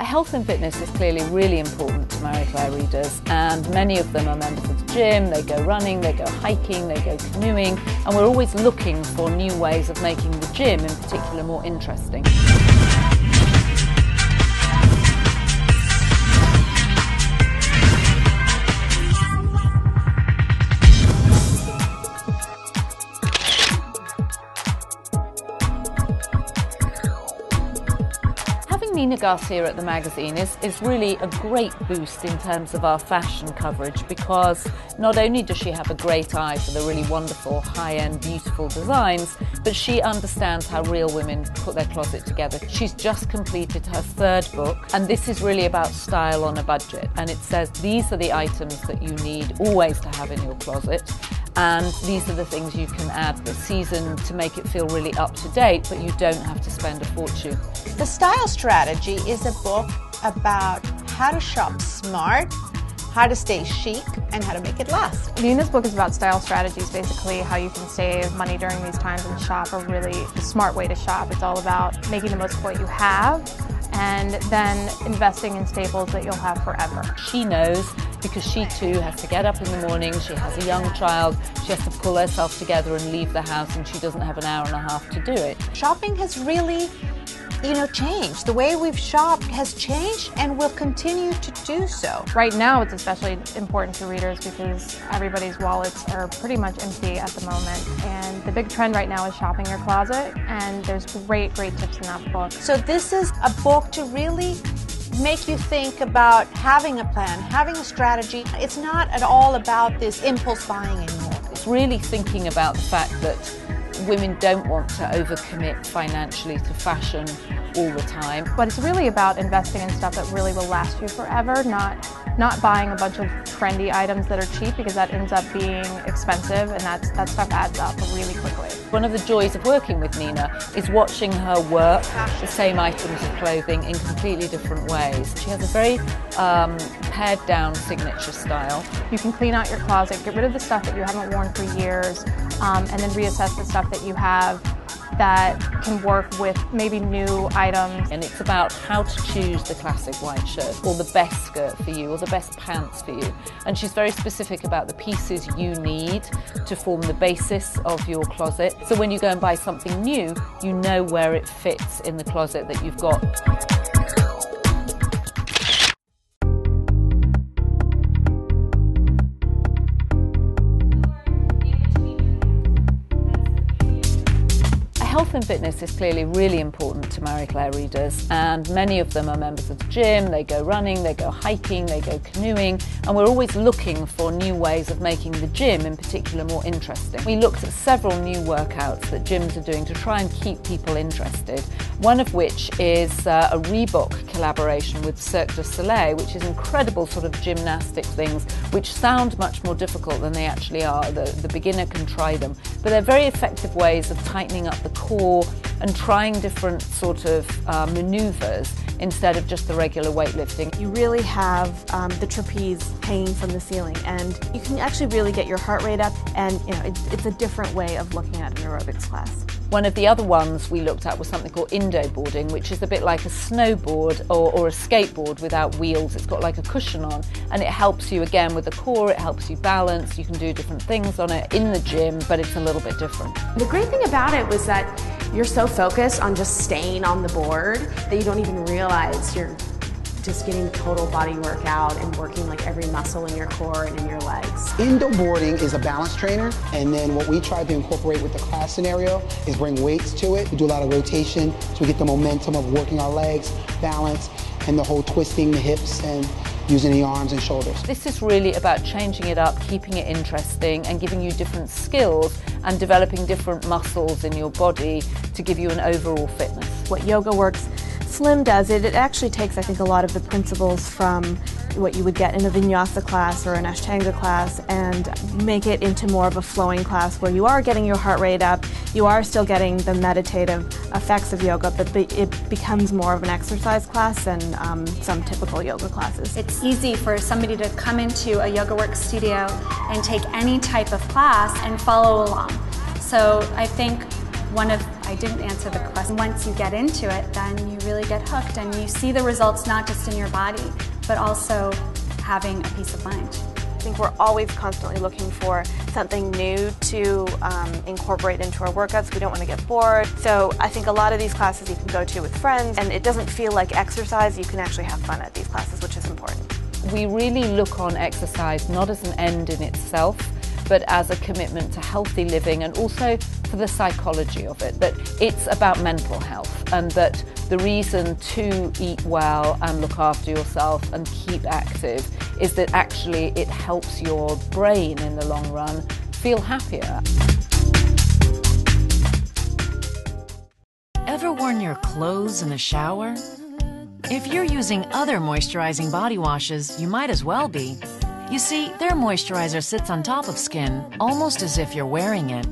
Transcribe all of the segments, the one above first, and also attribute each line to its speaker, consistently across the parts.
Speaker 1: Health and fitness is clearly really important to Marie Claire readers, and many of them are members of the gym. They go running, they go hiking, they go canoeing, and we're always looking for new ways of making the gym in particular more interesting. Nina Garcia at the magazine is really a great boost in terms of our fashion coverage, because not only does she have a great eye for the really wonderful, high-end, beautiful designs, but she understands how real women put their closet together. She's just completed her third book, and this is really about style on a budget. And it says these are the items that you need always to have in your closet, and these are the things you can add this season to make it feel really up to date, but you don't have to spend a fortune.
Speaker 2: The Style Strategy is a book about how to shop smart, how to stay chic, and how to make it last.
Speaker 3: Nina's book is about style strategies, basically how you can save money during these times and shop a really smart way to shop. It's all about making the most of what you have and then investing in staples that you'll have forever.
Speaker 1: She knows, because she too has to get up in the morning, she has a young child, she has to pull herself together and leave the house, and she doesn't have an hour and a half to do it.
Speaker 2: Shopping has really changed. The way we've shopped has changed and will continue to do so.
Speaker 3: Right now it's especially important to readers because everybody's wallets are pretty much empty at the moment, and the big trend right now is shopping your closet, and there's great tips in that book.
Speaker 2: So this is a book to really make you think about having a plan, having a strategy. It's not at all about this impulse buying anymore.
Speaker 1: It's really thinking about the fact that women don't want to overcommit financially to fashion all the time.
Speaker 3: But it's really about investing in stuff that really will last you forever, not buying a bunch of trendy items that are cheap, because that ends up being expensive, and that stuff adds up really quickly.
Speaker 1: One of the joys of working with Nina is watching her work the same items of clothing in completely different ways. She has a very pared down signature style.
Speaker 3: You can clean out your closet, get rid of the stuff that you haven't worn for years, and then reassess the stuff that you have that can work with maybe new items.
Speaker 1: And it's about how to choose the classic white shirt, or the best skirt for you, or the best pants for you. And she's very specific about the pieces you need to form the basis of your closet. So when you go and buy something new, you know where it fits in the closet that you've got. Health and fitness is clearly really important to Marie Claire readers, and many of them are members of the gym. They go running, they go hiking, they go canoeing, and we're always looking for new ways of making the gym in particular more interesting. We looked at several new workouts that gyms are doing to try and keep people interested, one of which is a Reebok collaboration with Cirque du Soleil, which is incredible sort of gymnastic things which sound much more difficult than they actually are. The beginner can try them, but they're very effective ways of tightening up the core and trying different sort of maneuvers instead of just the regular weightlifting.
Speaker 4: You really have the trapeze hanging from the ceiling, and you can actually really get your heart rate up, and it's a different way of looking at an aerobics class.
Speaker 1: One of the other ones we looked at was something called Indo-boarding, which is a bit like a snowboard or a skateboard without wheels. It's got like a cushion on, and it helps you again with the core, it helps you balance, you can do different things on it in the gym, but it's a little bit different.
Speaker 5: The great thing about it was that you're so focused on just staying on the board that you don't even realize you're just getting total body workout and working like every muscle in your core and in your legs.
Speaker 6: Indo-boarding is a balance trainer, and then what we tried to incorporate with the class scenario is bring weights to it. We do a lot of rotation, so we get the momentum of working our legs, balance, and the whole twisting the hips and using the arms and shoulders.
Speaker 1: This is really about changing it up, keeping it interesting, and giving you different skills and developing different muscles in your body to give you an overall fitness.
Speaker 4: What YogaWorks Slim does, it actually takes, I think, a lot of the principles from what you would get in a vinyasa class or an ashtanga class and make it into more of a flowing class where you are getting your heart rate up, you are still getting the meditative effects of yoga, but it becomes more of an exercise class than some typical yoga classes.
Speaker 7: It's easy for somebody to come into a YogaWorks studio and take any type of class and follow along. So I think one of I didn't answer the question. Once you get into it, then you really get hooked and you see the results not just in your body, but also having a peace of mind.
Speaker 4: I think we're always constantly looking for something new to incorporate into our workouts. We don't want to get bored. So I think a lot of these classes you can go to with friends, and it doesn't feel like exercise. You can actually have fun at these classes, which is important.
Speaker 1: We really look on exercise not as an end in itself, but as a commitment to healthy living, and also for the psychology of it, that it's about mental health, and that the reason to eat well and look after yourself and keep active is that actually it helps your brain in the long run feel happier.
Speaker 8: Ever worn your clothes in the shower? If you're using other moisturizing body washes, you might as well be. You see, their moisturizer sits on top of skin, almost as if you're wearing it.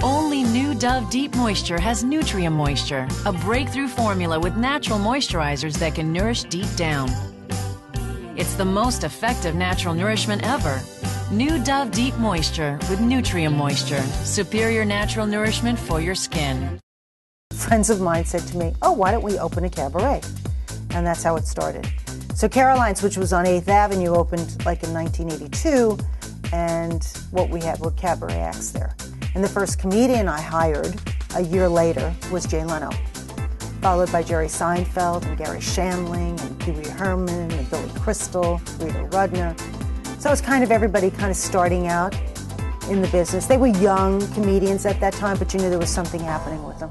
Speaker 8: Only new Dove Deep Moisture has Nutrient Moisture, a breakthrough formula with natural moisturizers that can nourish deep down. It's the most effective natural nourishment ever. New Dove Deep Moisture with Nutrient Moisture, superior natural nourishment for your skin.
Speaker 9: Friends of mine said to me, oh, why don't we open a cabaret? And that's how it started. So Caroline's, which was on 8th Avenue, opened like in 1982, and what we had were cabaret acts there. And the first comedian I hired a year later was Jay Leno, followed by Jerry Seinfeld and Gary Shandling and Pee Wee Herman and Billy Crystal, Rita Rudner. So it was kind of everybody kind of starting out in the business. They were young comedians at that time, but you knew there was something happening with them.